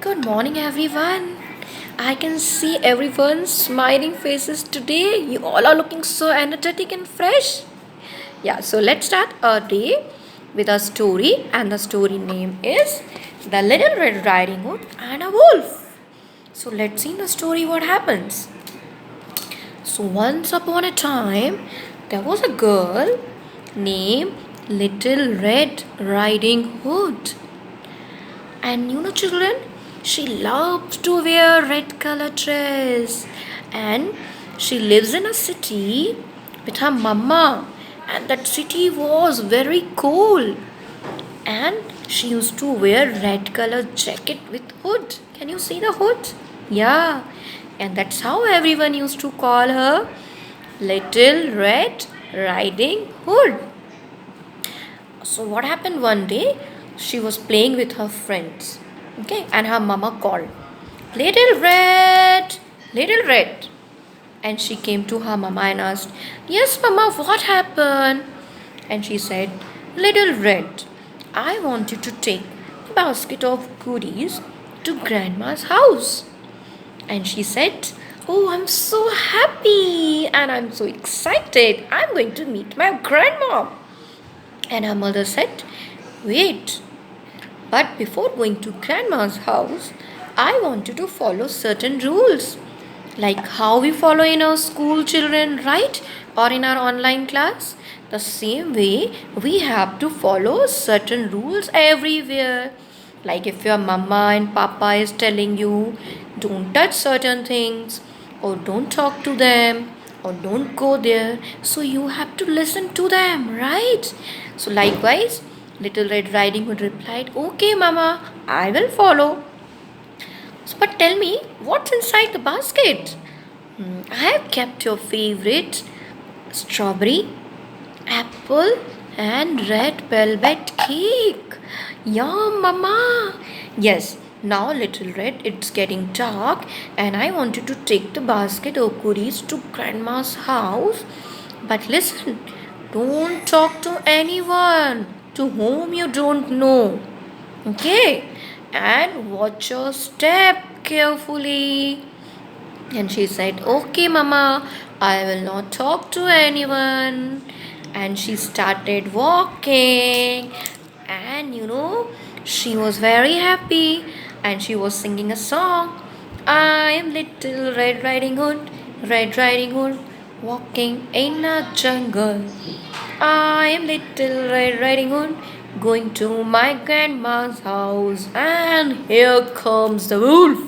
Good morning, everyone. I can see everyone's smiling faces today. You all are looking so energetic and fresh. Yeah, so let's start our day with a story, and the story name is The Little Red Riding Hood and a Wolf. So let's see in the story what happens. So, once upon a time, there was a girl named Little Red Riding Hood. And children, she loves to wear red color dress. And she lives in a city with her mama. And that city was very cold. And she used to wear red color jacket with hood. Can you see the hood? Yeah. And that's how everyone used to call her Little Red Riding Hood. So what happened one day? She was playing with her friends. Okay, and her mama called, Little Red, Little Red. And she came to her mama and asked, Yes, mama, what happened? And she said, Little Red, I want you to take a basket of goodies to grandma's house. And she said, Oh, I'm so happy and I'm so excited. I'm going to meet my grandma. And her mother said, Wait, but before going to grandma's house, I want you to follow certain rules. Like how we follow in our school children, right? Or in our online class. The same way, we have to follow certain rules everywhere. Like if your mama and papa is telling you, don't touch certain things, or don't talk to them, or don't go there, so you have to listen to them, right? So likewise, Little Red Riding Hood replied, Okay, mama, I will follow. So, but tell me, what's inside the basket? I have kept your favorite strawberry, apple, and red velvet cake. Yum, mama. Yes, now, little red, it's getting dark, and I want you to take the basket of goodies to grandma's house. But listen, don't talk to anyone to whom you don't know. Okay? And watch your step carefully. And she said, Okay, Mama, I will not talk to anyone. And she started walking. And she was very happy. And she was singing a song. I am little Red Riding Hood, walking in a jungle. I am little Red Riding Hood, going to my grandma's house. And here comes the wolf.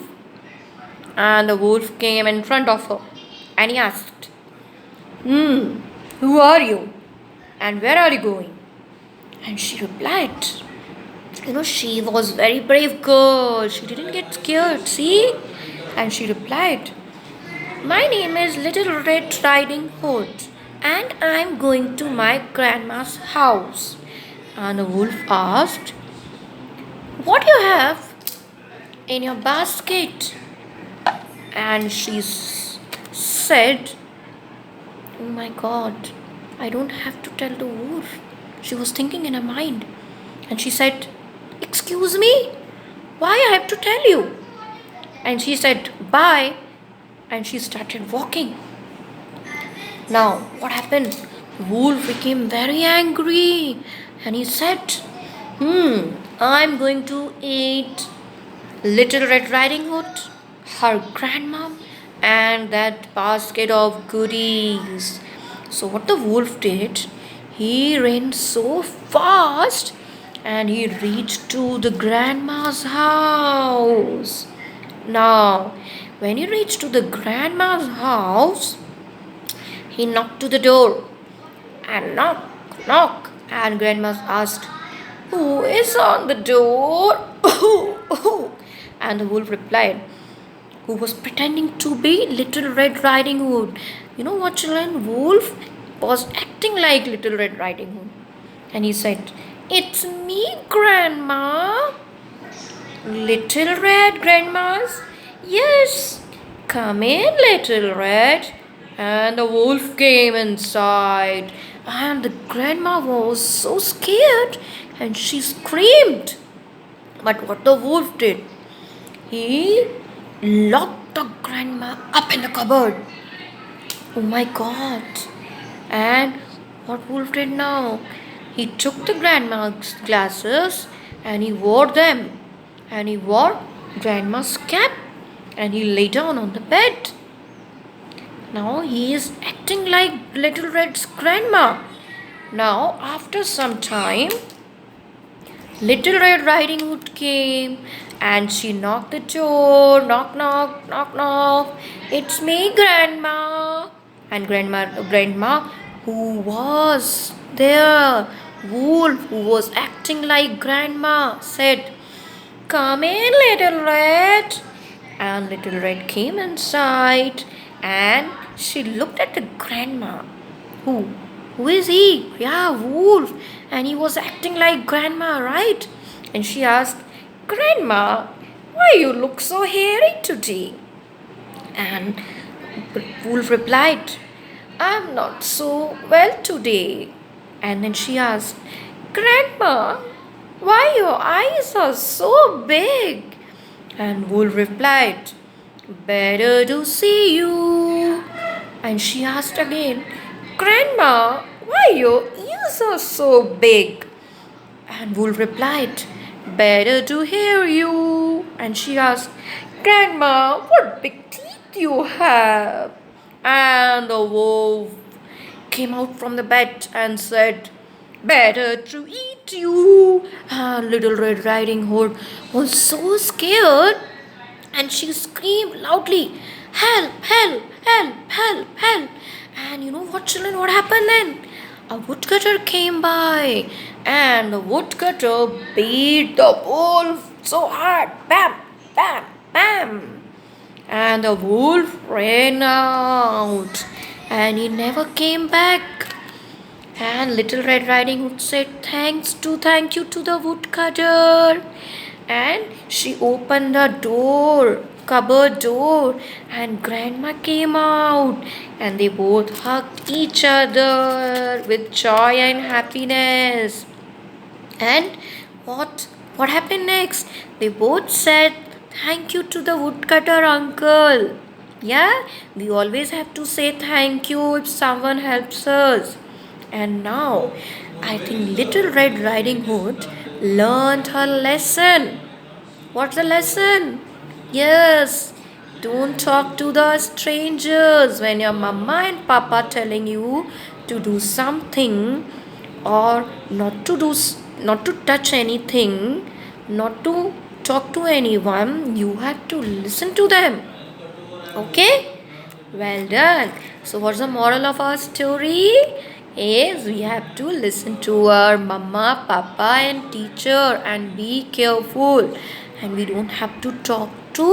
And the wolf came in front of her and he asked, Who are you? And where are you going? And she replied, she was very brave girl. She didn't get scared, see? And she replied, My name is Little Red Riding Hood and I'm going to my grandma's house. And the wolf asked, What do you have in your basket? And she said, Oh my god, I don't have to tell the wolf. She was thinking in her mind. And she said, Excuse me? Why I have to tell you? And she said, Bye. And she started walking. Now, what happened? The wolf became very angry. And he said, I'm going to eat Little Red Riding Hood, her grandma, and that basket of goodies. So, what the wolf did, he ran so fast and he reached to the grandma's house. Now, when he reached to the grandma's house, he knocked to the door and knock. And grandma asked, Who is on the door? And the wolf replied, Who was pretending to be Little Red Riding Hood. You know what, children? Wolf was acting like Little Red Riding Hood. And he said, It's me, Grandma. Little Red, Grandmas? Yes. Come in, Little Red. And the wolf came inside. And the grandma was so scared and she screamed. But what the wolf did? he locked the grandma up in the cupboard. Oh my god. And what Wolf did now? He took the grandma's glasses and he wore them. And he wore grandma's cap and he lay down on the bed. Now he is acting like Little Red's grandma. Now, after some time, Little Red Riding Hood came and she knocked the door. Knock, knock, knock, knock. It's me, Grandma. And Grandma, who was there, Wolf, who was acting like Grandma, said, "Come in, Little Red." And Little Red came inside and she looked at the grandma. Who? Who is he? Yeah, Wolf. And he was acting like grandma, right? And she asked, "Grandma, why you look so hairy today?" And Wolf replied, "I'm not so well today." And then she asked, "Grandma, why your eyes are so big?" And Wolf replied, "Better to see you." And she asked again, "Grandma, why your ears are so big?" And Wolf replied, "Better to hear you." And she asked, "Grandma, what big teeth you have?" And the wolf came out from the bed and said, "Better to eat you." And Little Red Riding Hood was so scared and she screamed loudly, "Help, help, help, help, help." And you know what, children, what happened then? A woodcutter came by and the woodcutter beat the wolf so hard. Bam, bam, bam. And the wolf ran out and he never came back. And Little Red Riding Hood said, Thank you to the woodcutter." And she opened the door, cupboard door, and Grandma came out. And they both hugged each other with joy and happiness. And what happened next? They both said, "Thank you to the woodcutter uncle." Yeah, we always have to say thank you if someone helps us. And now I think Little Red Riding Hood learned her lesson. What's the lesson? Yes, don't talk to the strangers when your mama and papa telling you to do something, or not to touch anything, not to talk to anyone. You have to listen to them. Okay? Well done. So what's the moral of our story? Is we have to listen to our mama, papa and teacher and be careful. And we don't have to talk to